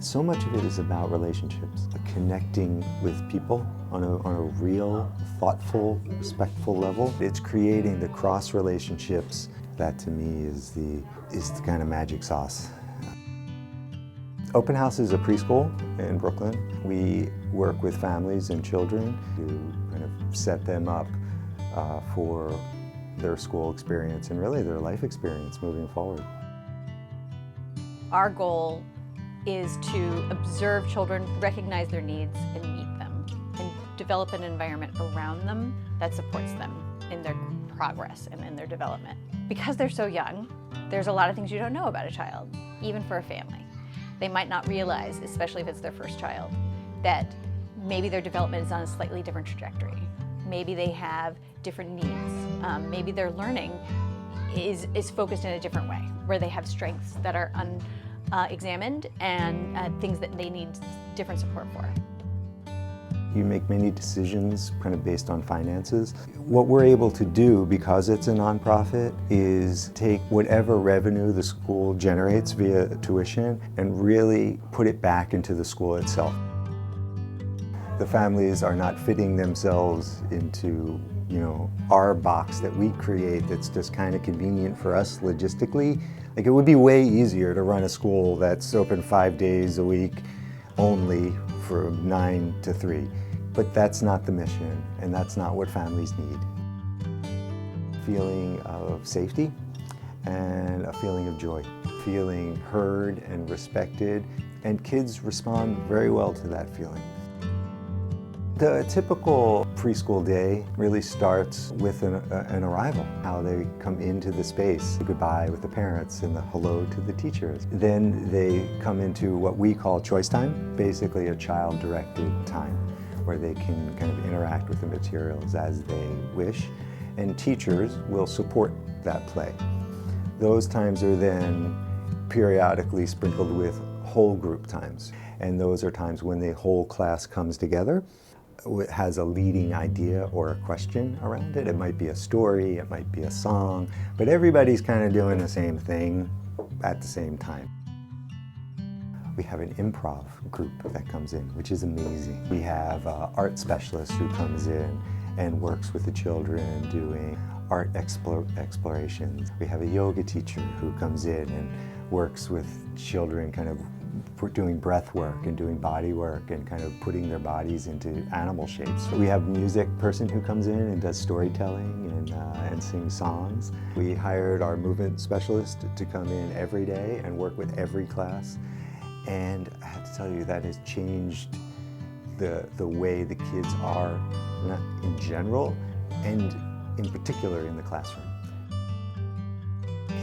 So much of it is about relationships, connecting with people on a real, thoughtful, respectful level. It's creating the cross relationships that to me is the kind of magic sauce. Open House is a preschool in Brooklyn. We work with families and children to kind of set them up for their school experience and really their life experience moving forward. Our goal is to observe children, recognize their needs, and meet them, and develop an environment around them that supports them in their progress and in their development. Because they're so young, there's a lot of things you don't know about a child, even for a family. They might not realize, especially if it's their first child, that maybe their development is on a slightly different trajectory. Maybe they have different needs. Maybe their learning is focused in a different way, where they have strengths that are examined and things that they need different support for. You make many decisions kind of based on finances. What we're able to do, because it's a nonprofit, is take whatever revenue the school generates via tuition and really put it back into the school itself. The families are not fitting themselves into, our box that we create that's just kind of convenient for us logistically. Like, it would be way easier to run a school that's open 5 days a week only from 9 to 3. But that's not the mission, and that's not what families need. Feeling of safety and a feeling of joy. Feeling heard and respected, and kids respond very well to that feeling. The typical preschool day really starts with an arrival, how they come into the space, goodbye with the parents and the hello to the teachers. Then they come into what we call choice time, basically a child-directed time where they can kind of interact with the materials as they wish, and teachers will support that play. Those times are then periodically sprinkled with whole group times, and those are times when the whole class comes together. It has a leading idea or a question around it. It might be a story, it might be a song, but everybody's kind of doing the same thing at the same time. We have an improv group that comes in, which is amazing. We have an art specialist who comes in and works with the children doing art explorations. We have a yoga teacher who comes in and works with children kind of doing breath work and doing body work and kind of putting their bodies into animal shapes. We have a music person who comes in and does storytelling and sings songs. We hired our movement specialist to come in every day and work with every class. And I have to tell you, that has changed the way the kids are, not in general, and in particular in the classroom.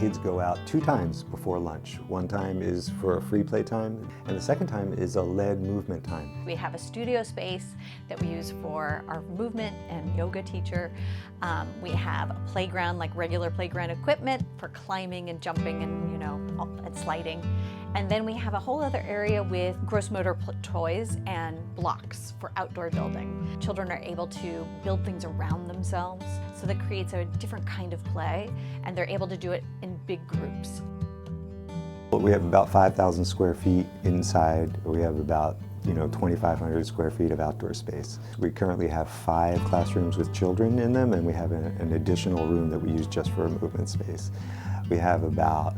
Kids go out 2 times before lunch. One time is for a free play time, and the second time is a led movement time. We have a studio space that we use for our movement and yoga teacher. We have a playground, like regular playground equipment for climbing and jumping and, and sliding. And then we have a whole other area with gross motor toys and blocks for outdoor building. Children are able to build things around themselves, so that creates a different kind of play, and they're able to do it in big groups. We have about 5,000 square feet inside. We have about 2,500 square feet of outdoor space. We currently have 5 classrooms with children in them, and we have an additional room that we use just for movement space. We have about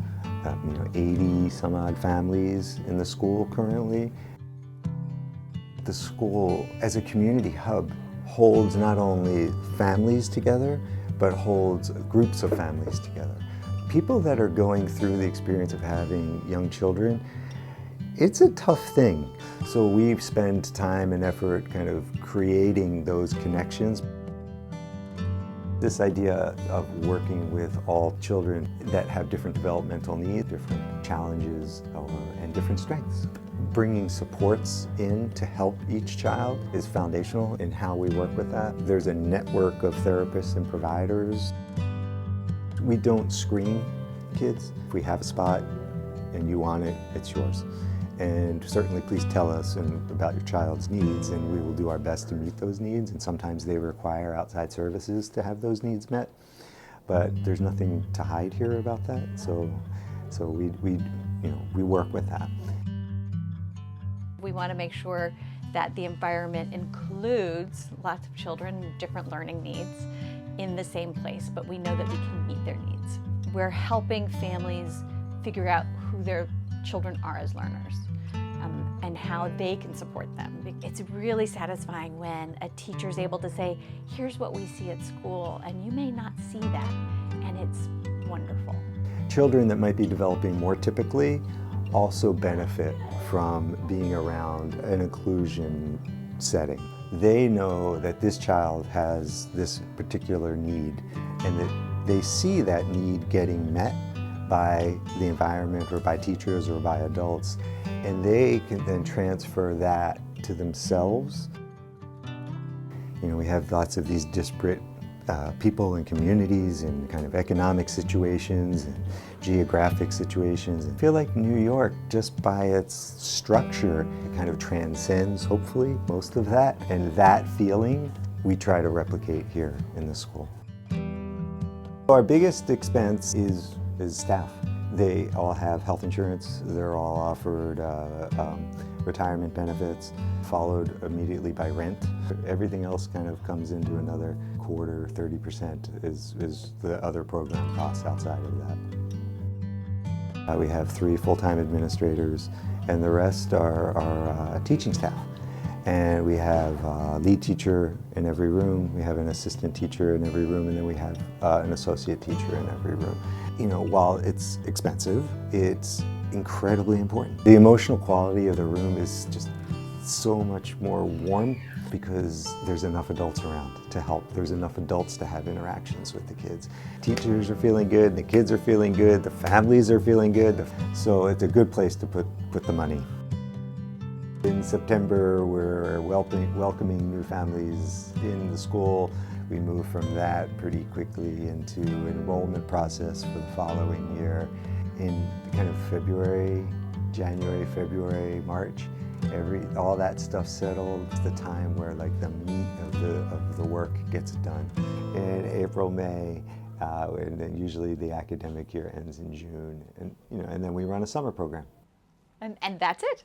80 some odd families in the school currently. The school, as a community hub, holds not only families together, but holds groups of families together. People that are going through the experience of having young children, it's a tough thing. So we spend time and effort kind of creating those connections. This idea of working with all children that have different developmental needs, different challenges, and different strengths. Bringing supports in to help each child is foundational in how we work with that. There's a network of therapists and providers. We don't screen kids. If we have a spot and you want it, it's yours. And certainly please tell us about your child's needs, and we will do our best to meet those needs. And sometimes they require outside services to have those needs met. But there's nothing to hide here about that. So we work with that. We want to make sure that the environment includes lots of children with different learning needs in the same place, but we know that we can meet their needs. We're helping families figure out who their children are as learners and how they can support them. It's really satisfying when a teacher is able to say, here's what we see at school, and you may not see that, and it's wonderful. Children that might be developing more typically also benefit from being around an inclusion setting. They know that this child has this particular need and that they see that need getting met by the environment or by teachers or by adults, and they can then transfer that to themselves. You know, we have lots of these disparate people and communities and kind of economic situations and geographic situations. I feel like New York, just by its structure, kind of transcends, hopefully, most of that. And that feeling we try to replicate here in the school. Our biggest expense is staff. They all have health insurance. They're all offered retirement benefits, followed immediately by rent. Everything else kind of comes into another quarter, 30% is the other program costs outside of that. We have 3 full-time administrators, and the rest are teaching staff. And we have a lead teacher in every room, we have an assistant teacher in every room, and then we have an associate teacher in every room. You know, while it's expensive, it's incredibly important. The emotional quality of the room is just so much more warm because there's enough adults around to help. There's enough adults to have interactions with the kids. Teachers are feeling good, the kids are feeling good, the families are feeling good. So it's a good place to put the money. In September, we're welcoming new families in the school. We move from that pretty quickly into enrollment process for the following year. In kind of January, February, March, all that stuff settled. It's the time where like the meat of the work gets done. In April, May, and then usually the academic year ends in June, and then we run a summer program. And that's it.